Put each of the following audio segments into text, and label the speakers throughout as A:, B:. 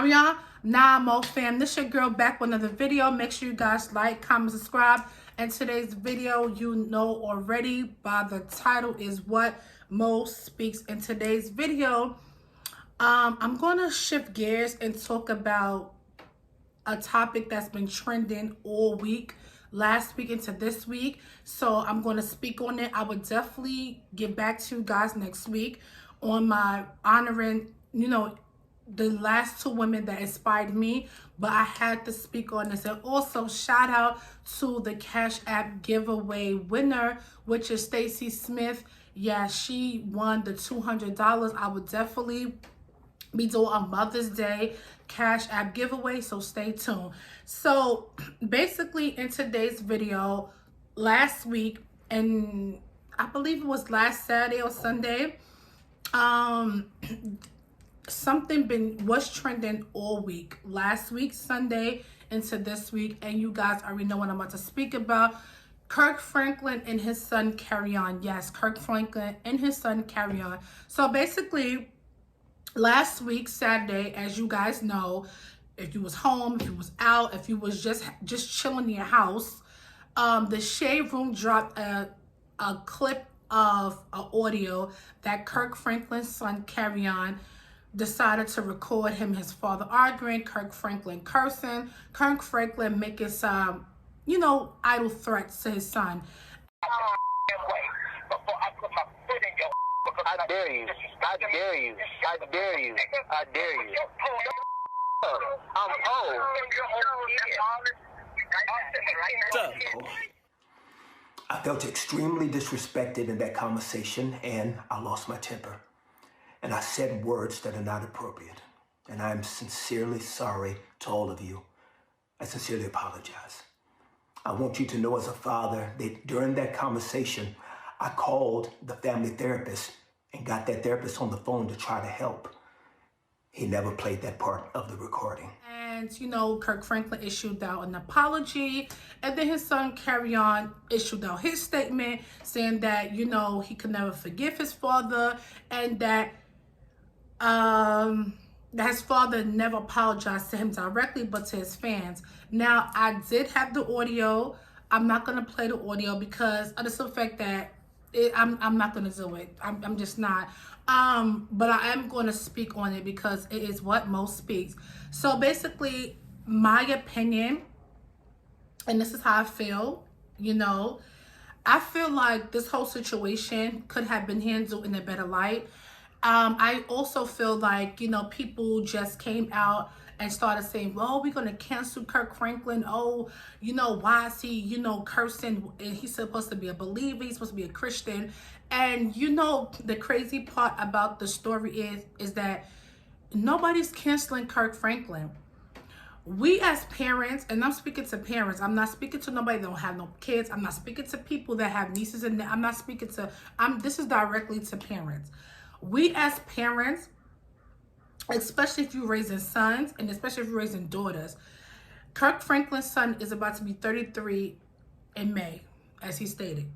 A: Carry-on. Nah, Mo fam, this your girl back with another video. Make sure you guys like, comment, subscribe. And today's video, you know already by the title, is what Mo speaks. In today's video, I'm gonna shift gears and talk about a topic that's been trending all week, last week into this week. So I'm going to speak on it. I would definitely get back to you guys next week on my honoring, the last two women that inspired me, but I had to speak on this. And also shout out to the Cash App giveaway winner, which is Stacey Smith. Yeah, she won the $200. I would definitely be doing a Mother's Day Cash App giveaway, so stay tuned. So basically in today's video, last week, and I believe it was last Saturday or Sunday, something was trending all week. Last week, Sunday into this week, and you guys already know what I'm about to speak about. Kirk Franklin and his son Carry-on. Yes, Kirk Franklin and his son Carry-on. So basically, last week, Saturday, as you guys know, if you was home, if you was out, if you was just chilling in your house, the Shade Room dropped a clip of an audio that Kirk Franklin's son Carry-on decided to record his father arguing, Kirk Franklin cursing, Kirk Franklin making some, idle threats to his son.
B: I dare you. I dare you. I dare you. I dare you. I'm old.
C: I felt extremely disrespected in that conversation, and I lost my temper. And I said words that are not appropriate. And I'm sincerely sorry to all of you. I sincerely apologize. I want you to know as a father that during that conversation, I called the family therapist and got that therapist on the phone to try to help. He never played that part of the recording.
A: And, Kirk Franklin issued out an apology. And then his son Carry-on issued out his statement saying that, he could never forgive his father, and that his father never apologized to him directly, but to his fans. Now, I did have the audio. I'm not going to play the audio because of the simple fact that I'm not going to do it. I'm just not. But I am going to speak on it because it is what Mo speaks. So basically, my opinion, and this is how I feel, I feel like this whole situation could have been handled in a better light. I also feel like, people just came out and started saying, well, we're going to cancel Kirk Franklin. Oh, why is he, cursing? And he's supposed to be a believer. He's supposed to be a Christian. And, the crazy part about the story is that nobody's canceling Kirk Franklin. We as parents, and I'm speaking to parents, I'm not speaking to nobody that don't have no kids. I'm not speaking to people that have nieces, and I'm not speaking to, this is directly to parents. We as parents, especially if you're raising sons, and especially if you're raising daughters, Kirk Franklin's son is about to be 33 in May, as he stated.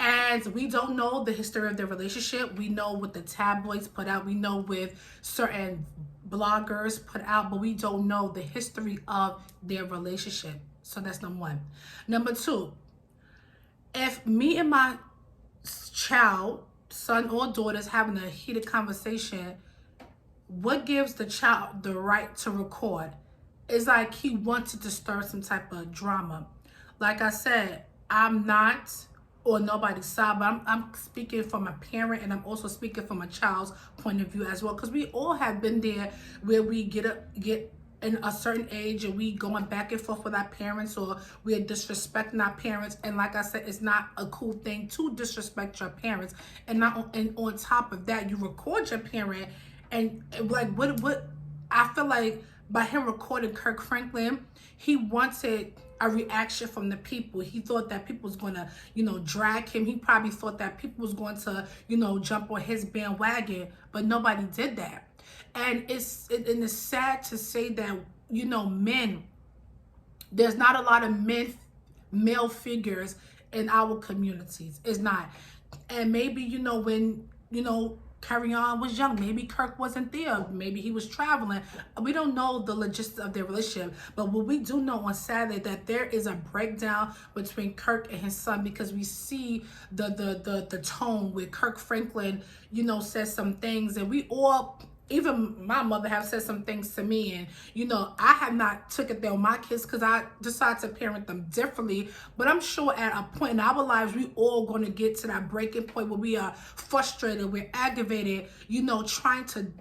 A: And we don't know the history of their relationship. We know what the tabloids put out. We know with certain bloggers put out, but we don't know the history of their relationship. So that's number one. Number two, if me and my child, son or daughter, is having a heated conversation, what gives the child the right to record? It's like he wanted to stir some type of drama. Like I said, I'm not on nobody's side, but I'm speaking from a parent, and I'm also speaking from a child's point of view as well, because we all have been there where we get in a certain age and we going back and forth with our parents, or we're disrespecting our parents. And like I said, it's not a cool thing to disrespect your parents. And on top of that, you record your parent, and like what I feel like by him recording Kirk Franklin, he wanted a reaction from the people. He thought that people was gonna, drag him. He probably thought that people was going to, jump on his bandwagon, but nobody did that. And it's sad to say that, men, there's not a lot of male figures in our communities. It's not. And maybe, when, Carry-On was young. Maybe Kirk wasn't there. Maybe he was traveling. We don't know the logistics of their relationship. But what we do know on Saturday that there is a breakdown between Kirk and his son, because we see the tone where Kirk Franklin, you know, says some things, and we all, even my mother, have said some things to me, and you know, I have not took it there with my kids because I decided to parent them differently. But I'm sure at a point in our lives, we all going to get to that breaking point where we are frustrated, we're aggravated, you know, trying to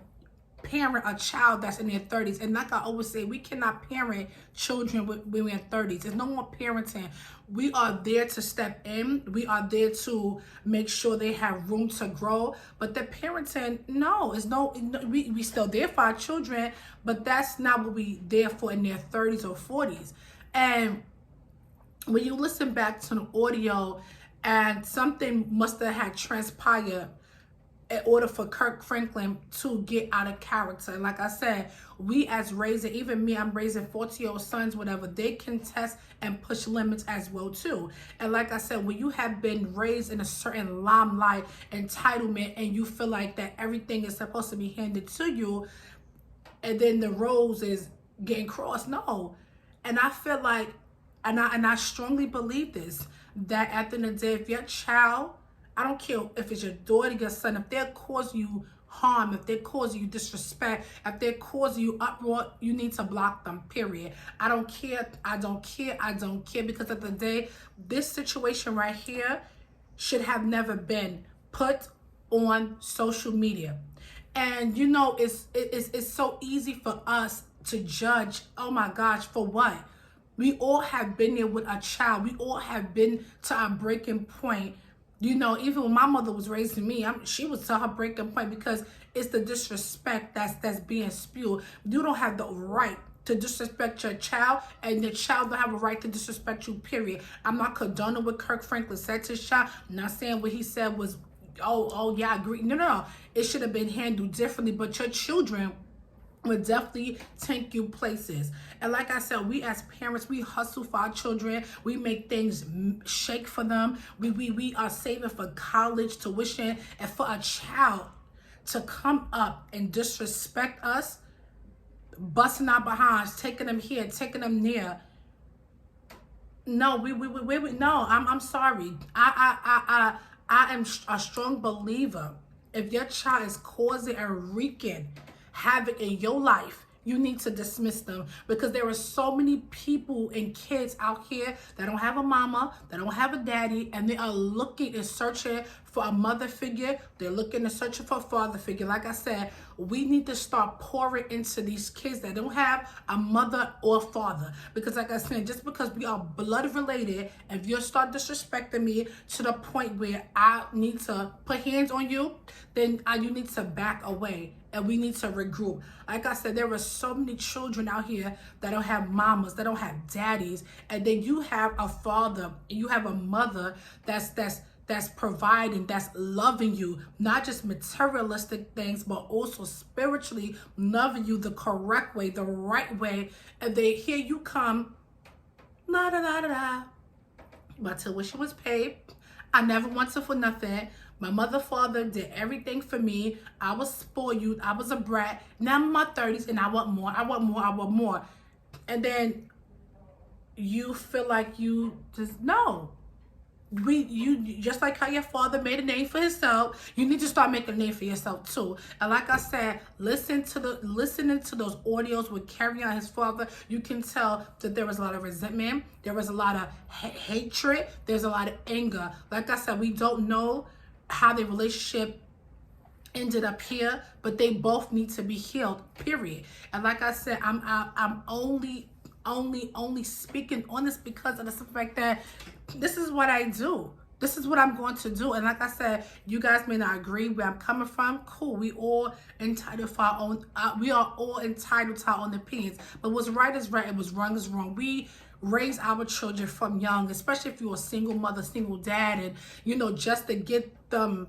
A: parent a child that's in their 30s. And like I always say, we cannot parent children when we're in 30s. There's no more parenting. We are there to step in. We are there to make sure they have room to grow. But the parenting, no, it's no, we still there for our children, but that's not what we there for in their 30s or 40s. And when you listen back to the audio, and something must have had transpired in order for Kirk Franklin to get out of character. And like I said, we as raising, even me, I'm raising 40-year-old sons, whatever, they can test and push limits as well too. And like I said, when you have been raised in a certain limelight, entitlement, and you feel like that everything is supposed to be handed to you, and then the roles is getting crossed, no. And I feel like, and I strongly believe this, that at the end of the day, if your child, I don't care if it's your daughter, your son, if they're causing you harm, if they're causing you disrespect, if they're causing you uproar, you need to block them, period. I don't care, I don't care, I don't care, because at the end of the day, this situation right here should have never been put on social media. And you know, it's so easy for us to judge, oh my gosh, for what? We all have been there with a child. We all have been to a breaking point. You know, even when my mother was raising me, she was to her breaking point, because it's the disrespect that's being spewed. You don't have the right to disrespect your child, and the child don't have a right to disrespect you, period. I'm not condoning what Kirk Franklin said to his child. I'm not saying what he said was, oh yeah, I agree. No. It should have been handled differently, but your children would definitely take you places. And like I said, we as parents, we hustle for our children. We make things shake for them. We are saving for college tuition. And for a child to come up and disrespect us, busting our behinds, taking them here, taking them there. No, no, I'm sorry. I am a strong believer. If your child is causing and wreaking havoc in your life, you need to dismiss them, because there are so many people and kids out here that don't have a mama, that don't have a daddy, and they are looking and searching for a mother figure. They're looking and searching for a father figure. Like I said, we need to start pouring into these kids that don't have a mother or father. Because like I said, just because we are blood related, if you start disrespecting me to the point where I need to put hands on you, then you need to back away. And we need to regroup. Like I said, there are so many children out here that don't have mamas, that don't have daddies, and then you have a father, and you have a mother that's providing, that's loving you, not just materialistic things, but also spiritually loving you the correct way, the right way. And they here you come, la da da da da. My tuition was paid. I never wanted for nothing. My mother, father did everything for me. I was spoiled. I was a brat. Now I'm in my 30s and I want more. I want more. I want more. And then you feel like you just, no. You just like how your father made a name for himself, you need to start making a name for yourself too. And like I said, listening to those audios with Carry-On, his father, you can tell that there was a lot of resentment, there was a lot of hatred, there's a lot of anger. Like I said, we don't know how their relationship ended up here, but they both need to be healed, period. And like I said, I'm only speaking on this because of the fact that this is what I do. This is what I'm going to do. And like I said, you guys may not agree where I'm coming from. Cool. We all entitled for our own. We are all entitled to our own opinions. But what's right is right, and what's wrong is wrong. We raise our children from young, especially if you're a single mother, single dad, and just to get the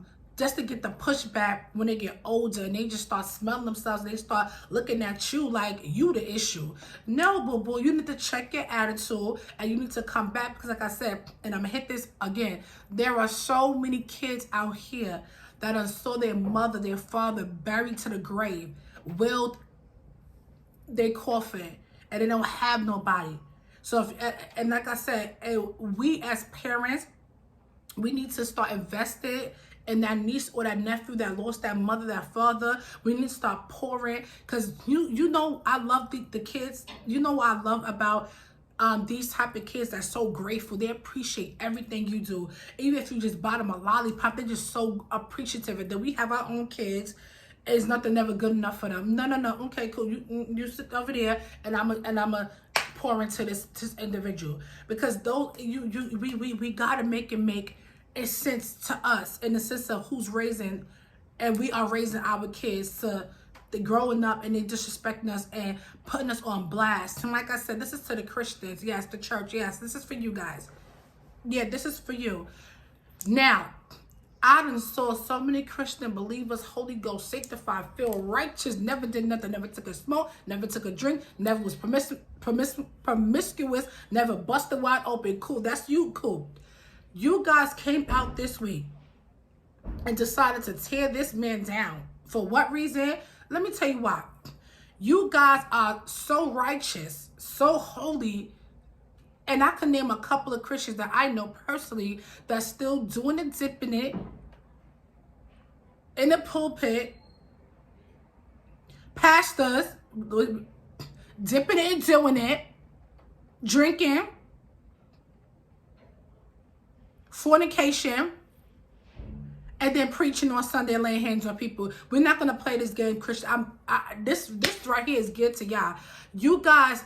A: pushback when they get older and they just start smelling themselves, they start looking at you like you the issue. No, boo-boo, you need to check your attitude and you need to come back, because like I said, and I'm gonna hit this again, there are so many kids out here that done saw their mother, their father buried to the grave, willed their coffin, and they don't have nobody. So, and like I said, we as parents, we need to start investing in that niece or that nephew that lost that mother, that father. We need to start pouring, because you know I love the kids. You know what I love about these type of kids that's so grateful. They appreciate everything you do. Even if you just buy them a lollipop, they're just so appreciative. And then we have our own kids. It's nothing ever good enough for them. No. Okay, cool. You sit over there, and I'm a pour into this individual, because those we gotta make it make a sense to us, in the sense of who's raising, and we are raising our kids to the growing up and they disrespecting us and putting us on blast. And like I said, this is to the Christians, yes, the church, yes, this is for you guys. Yeah, this is for you. Now, I done saw so many Christian believers, Holy Ghost sanctified, feel righteous, never did nothing, never took a smoke, never took a drink, never was promiscuous, never busted wide open. Cool, that's you, cool. You guys came out this week and decided to tear this man down. For what reason? Let me tell you why. You guys are so righteous, so holy, and I can name a couple of Christians that I know personally that's still doing it, dipping it in the pulpit. Pastors dipping it and doing it, drinking, fornication, and then preaching on Sunday, laying hands on people. We're not gonna play this game, Christian. This right here is good to y'all. You guys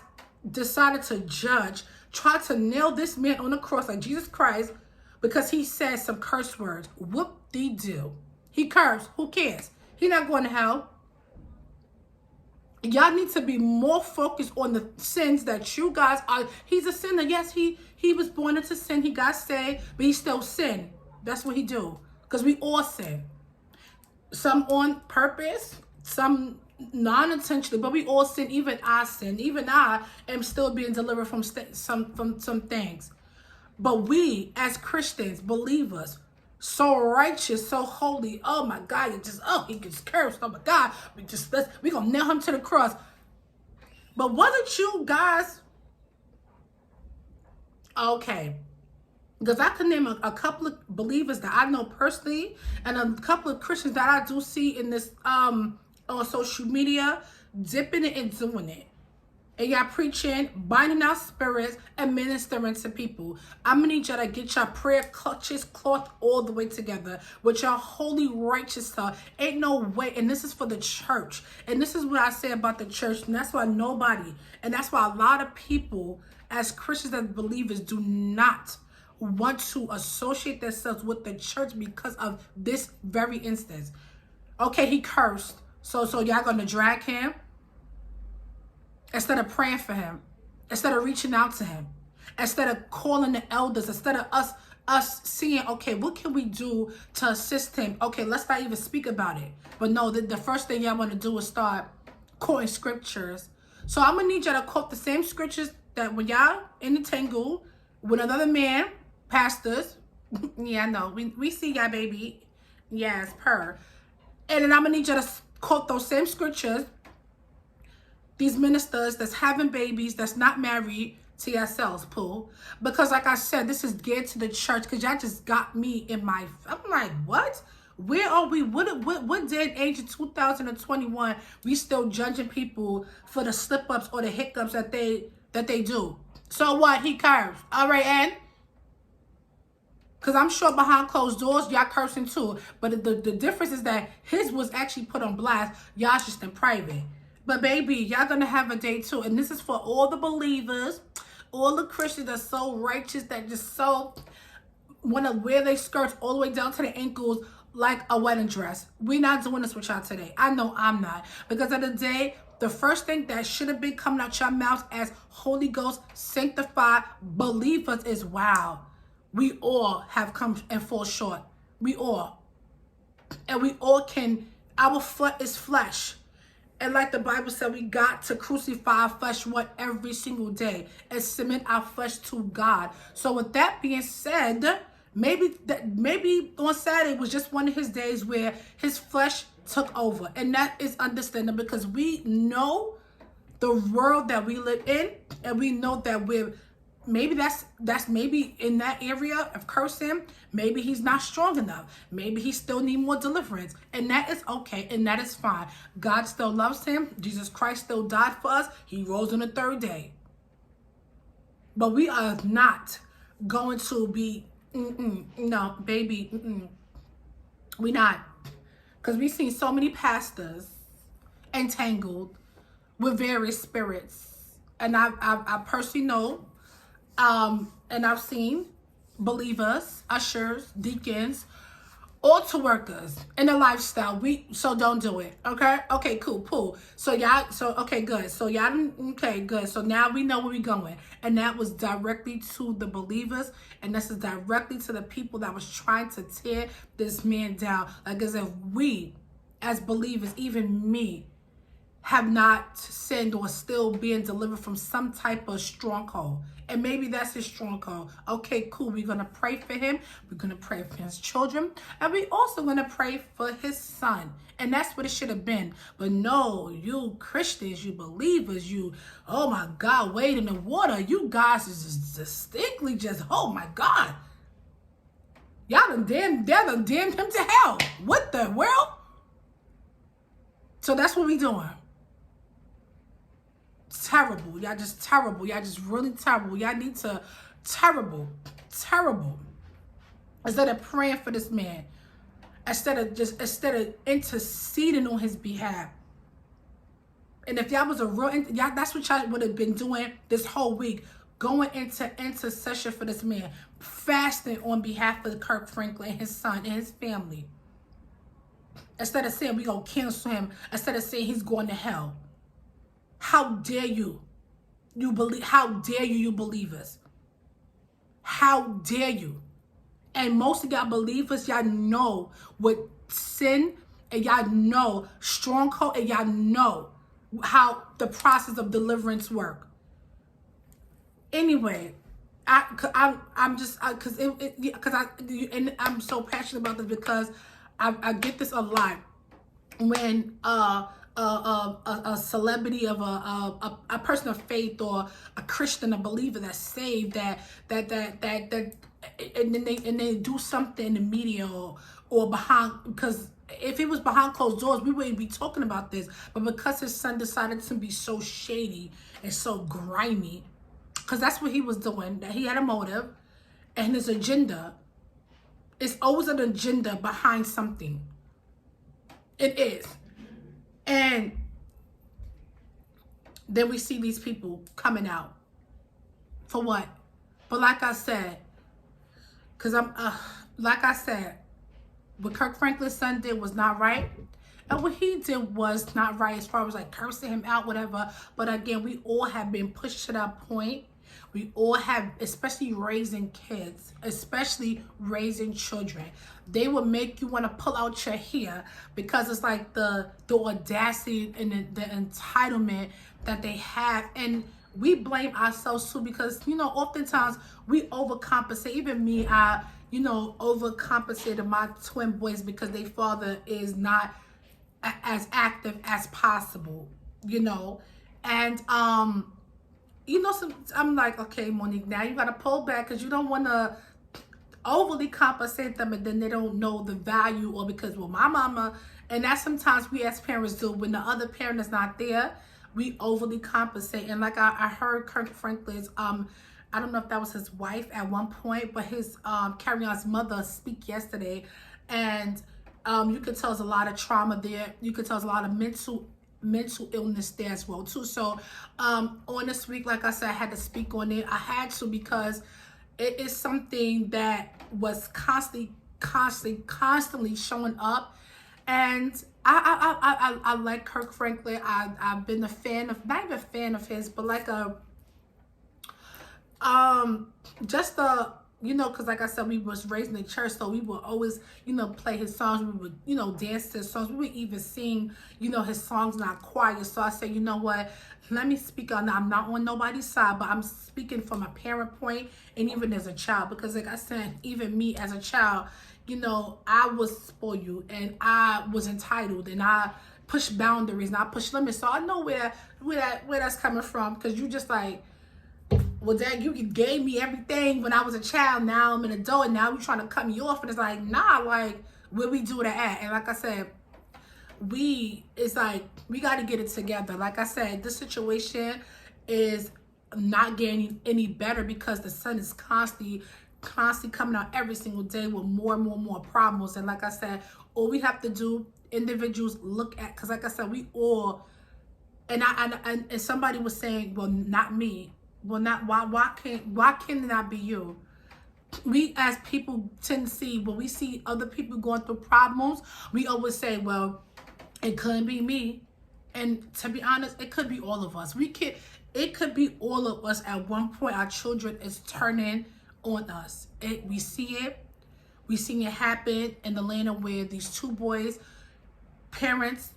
A: decided to judge, try to nail this man on the cross like Jesus Christ because he said some curse words. Whoop-de-doo. He cursed. Who cares? He's not going to hell. Y'all need to be more focused on the sins that you guys are. He's a sinner. Yes, he was born into sin. He got saved, but he still sinned. That's what he do. Because we all sin. Some on purpose, some non-intentionally, but we all sin. Even I sin. Even I am still being delivered from some things. But we, as Christians, believers, so righteous, so holy. Oh my God, he gets cursed. Oh my God, we gonna nail him to the cross. But wasn't you guys okay? Because I can name a couple of believers that I know personally, and a couple of Christians that I do see in this on social media, dipping it and doing it. And y'all preaching, binding out spirits, and ministering to people. I'm gonna need y'all to get your prayer clutches cloth all the way together with your holy righteous stuff. Ain't no way, and this is for the church. And this is what I say about the church, and that's why that's why a lot of people as Christians and believers do not want to associate themselves with the church because of this very instance. Okay, he cursed. So y'all gonna drag him instead of praying for him, instead of reaching out to him, instead of calling the elders, instead of us seeing, okay, what can we do to assist him? Okay, let's not even speak about it. But no, the first thing y'all want to do is start quoting scriptures. So I'm gonna need y'all to quote the same scriptures that when y'all in the tangle with another man, pastors, yeah, I know, we see y'all, baby, yes, per. And then I'm gonna need y'all to quote those same scriptures, these ministers that's having babies, that's not married, to yourselves, Pooh. Because like I said, this is geared to the church, because y'all just got me in my, I'm like, what? Where are we? What day and age of 2021 we still judging people for the slip-ups or the hiccups that they do? So what? He cursed. All right, and? Because I'm sure behind closed doors, y'all cursing too. But the difference is that his was actually put on blast. Y'all just in private. But baby, y'all gonna have a day too. And this is for all the believers, all the Christians that are so righteous, that just so want to wear their skirts all the way down to the ankles like a wedding dress. We're not doing this with y'all today. I know I'm not. Because at the day, the first thing that should have been coming out your mouths as Holy Ghost sanctified believers is, wow, we all have come and fall short. We all. And we all can, our foot is flesh. And like the Bible said, we got to crucify our flesh every single day and submit our flesh to God. So with that being said, Maybe on Saturday was just one of his days where his flesh took over. And that is understandable because we know the world that we live in, and we know that maybe that's maybe in that area of cursing, maybe he's not strong enough. Maybe he still need more deliverance. And that is okay, and that is fine. God still loves him. Jesus Christ still died for us. He rose on the third day. But we are not going to be, no, baby, we not. Because we've seen so many pastors entangled with various spirits. And I personally know, and I've seen believers, ushers, deacons, altar workers in the lifestyle. So don't do it. Okay, cool. So okay, good. So okay, good. So now we know where we're going. And that was directly to the believers, and this is directly to the people that was trying to tear this man down. Like as if we, as believers, even me, have not sinned or still being delivered from some type of stronghold. And maybe that's his stronghold. Okay, cool. We're going to pray for him. We're going to pray for his children. And we're also going to pray for his son. And that's what it should have been. But no, you Christians, you believers, you, oh my God, wade in the water. You guys is just distinctly just, oh my God. Y'all done damned him to hell. What the world? So that's what we doing. Terrible. Y'all just terrible. Y'all just really terrible. Y'all need to terrible. Instead of praying for this man, instead of interceding on his behalf. And if y'all was a real, y'all, that's what y'all would have been doing this whole week, going into intercession for this man, fasting on behalf of Kirk Franklin and his son and his family. Instead of saying we gonna cancel him, instead of saying he's going to hell. How dare you? How dare you believers? How dare you? And most of y'all believers, y'all know what sin, and y'all know stronghold, and y'all know how the process of deliverance work. Anyway, I'm so passionate about this because I get this a lot when a celebrity of a person of faith or a Christian, a believer that's saved, that and then they do something in the media or behind, because if it was behind closed doors, we wouldn't be talking about this. But because his son decided to be so shady and so grimy, because that's what he was doing, that he had a motive and his agenda. It's always an agenda behind something. It is. And then we see these people coming out. For what? But like I said, because what Kirk Franklin's son did was not right. And what he did was not right as far as like cursing him out, whatever. But again, we all have been pushed to that point. We all have, especially raising kids, especially raising children. They will make you want to pull out your hair because it's like the audacity and the entitlement that they have. And we blame ourselves too because, oftentimes we overcompensate. Even me, I overcompensated my twin boys because their father is not as active as possible, And, I'm like, okay, Monique, now you got to pull back because you don't want to overly compensate them and then they don't know the value, or because, well, my mama, and that's sometimes we as parents do. When the other parent is not there, we overly compensate. And like I heard Kirk Franklin's, I don't know if that was his wife at one point, but his Carry On's mother speak yesterday. And you could tell there's a lot of trauma there. You could tell there's a lot of mental illness there as well too. So on this week, like I said, I had to speak on it. I had to because it is something that was constantly showing up. And I like Kirk Franklin. I've been a fan of, not even a fan of his, but like just you know, because like I said, we was raised in the church, so we would always, you know, play his songs. We would, you know, dance to his songs. We would even sing, you know, his songs in our choir. So I said, you know what, let me speak on, I'm not on nobody's side, but I'm speaking from a parent point and even as a child, because like I said, even me as a child, you know, I was spoiled and I was entitled and I pushed boundaries and I pushed limits. So I know where that's coming from, because you just like, well, Dad, you gave me everything when I was a child. Now I'm an adult, and now you trying to cut me off. And it's like, nah, like, where we do that at? And like I said, it's like, we got to get it together. Like I said, this situation is not getting any better, because the sun is constantly coming out every single day with more and more problems. And like I said, all we have to do, individuals look at, because like I said, we all, and somebody was saying, well, not me. Well, not why can it not be you? We as people tend to see, when we see other people going through problems, we always say, well, it couldn't be me. And to be honest, it could be all of us. It could be all of us at one point. Our children is turning on us. We see it. We seen it happen in the land of where these two boys, parents,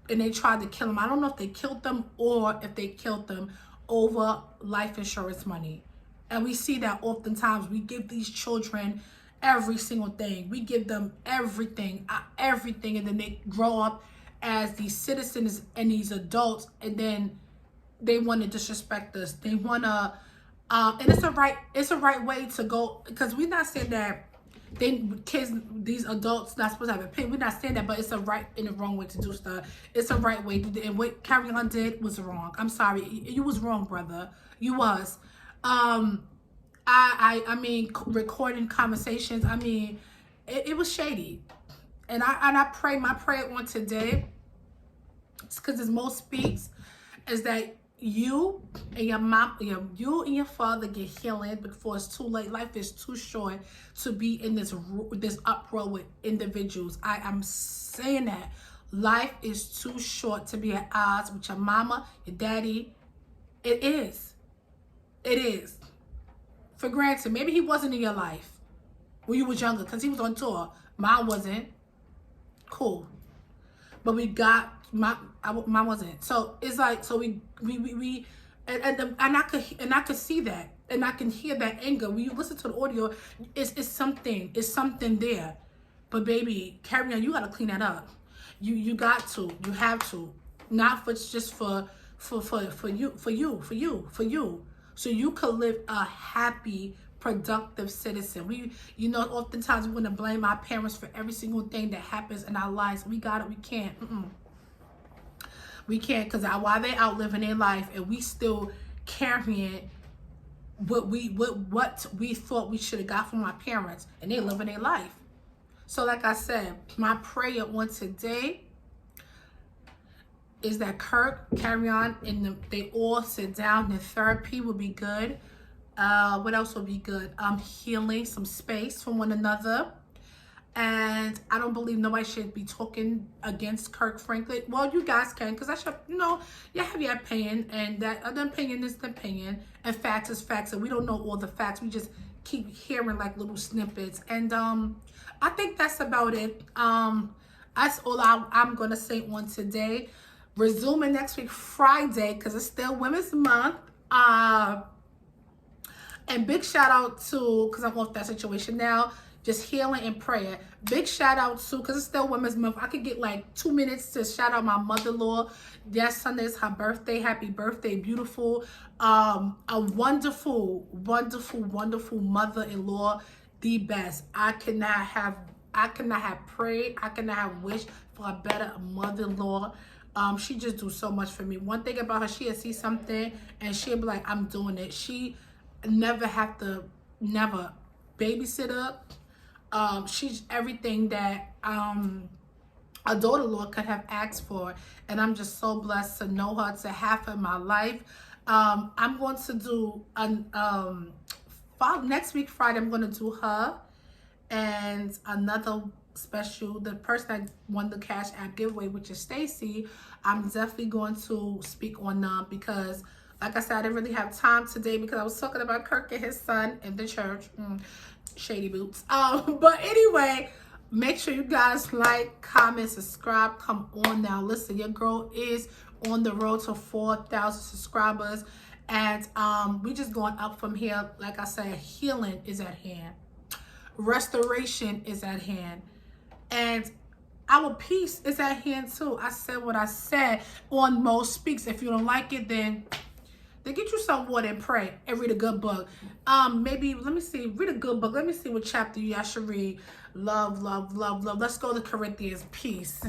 A: and they tried to kill them. I don't know if they killed them or if they killed them over life insurance money. And we see that oftentimes we give these children every single thing. We give them everything, and then they grow up as these citizens and these adults, and then they want to disrespect us. They want to, and it's a right way to go, because we're not saying that these adults not supposed to have an opinion. We're not saying that, but it's a right and a wrong way to do stuff. It's a right way, and what Carry On did was wrong. I'm sorry, you was wrong, brother. You was. I mean, recording conversations. I mean, it was shady, and I pray, my prayer on today, because as most speaks, is that you and your mom, you and your father get healing before it's too late. Life is too short to be in this uproar with individuals. I am saying that life is too short to be at odds with your mama, your daddy. It is. For granted, maybe he wasn't in your life when you was younger, because he was on tour. Mine wasn't. Cool. But we got mine wasn't. So it's like, so we and I could see that, and I can hear that anger when you listen to the audio. It's something there. But baby, Carry On, you gotta clean that up. You got to, you have to, not for just for you, so you could live a happy, productive citizen. You know, oftentimes we want to blame our parents for every single thing that happens in our lives. We can't. We can't, because while they out living their life, and we still carrying what we thought we should have got from our parents, and they living their life. So like I said, my prayer on today is that Kirk, Carry On, and they all sit down. The therapy will be good. What else will be good? Healing, some space from one another. And I don't believe nobody should be talking against Kirk, frankly. Well, you guys can, because I should, you know, you have your opinion, and that other opinion is the opinion, and facts is facts, and we don't know all the facts. We just keep hearing like little snippets. And I think that's about it. That's all I'm gonna say on today. Resuming next week Friday, because it's still Women's Month. And big shout out to, because I'm off that situation now, just healing and prayer. Big shout out to, because it's still Women's Month, I could get like 2 minutes to shout out my mother-in-law. Yes, Sunday is her birthday. Happy birthday, beautiful. A wonderful mother-in-law, the best. I could not have prayed, I could not have wished for a better mother-in-law. She just do so much for me. One thing about her, she'll see something and she'll be like, I'm doing it. She never babysit her. She's everything that a daughter-in-law could have asked for, and I'm just so blessed to know her, to have her in my life. I'm going to do next week Friday. I'm going to do her and another special, the person that won the Cash App giveaway, which is Stacey. I'm definitely going to speak on them, because Like I said, I didn't really have time today because I was talking about Kirk and his son in the church. Shady boots. But anyway, make sure you guys like, comment, subscribe. Come on now. Listen, your girl is on the road to 4,000 subscribers. And we just going up from here. Like I said, healing is at hand. Restoration is at hand. And our peace is at hand too. I said what I said on Mo Speaks. If you don't like it, then get you some water and pray and read a good book. Maybe, let me see, read a good book. Let me see what chapter you should read. Love, love, love, love. Let's go to Corinthians. Peace.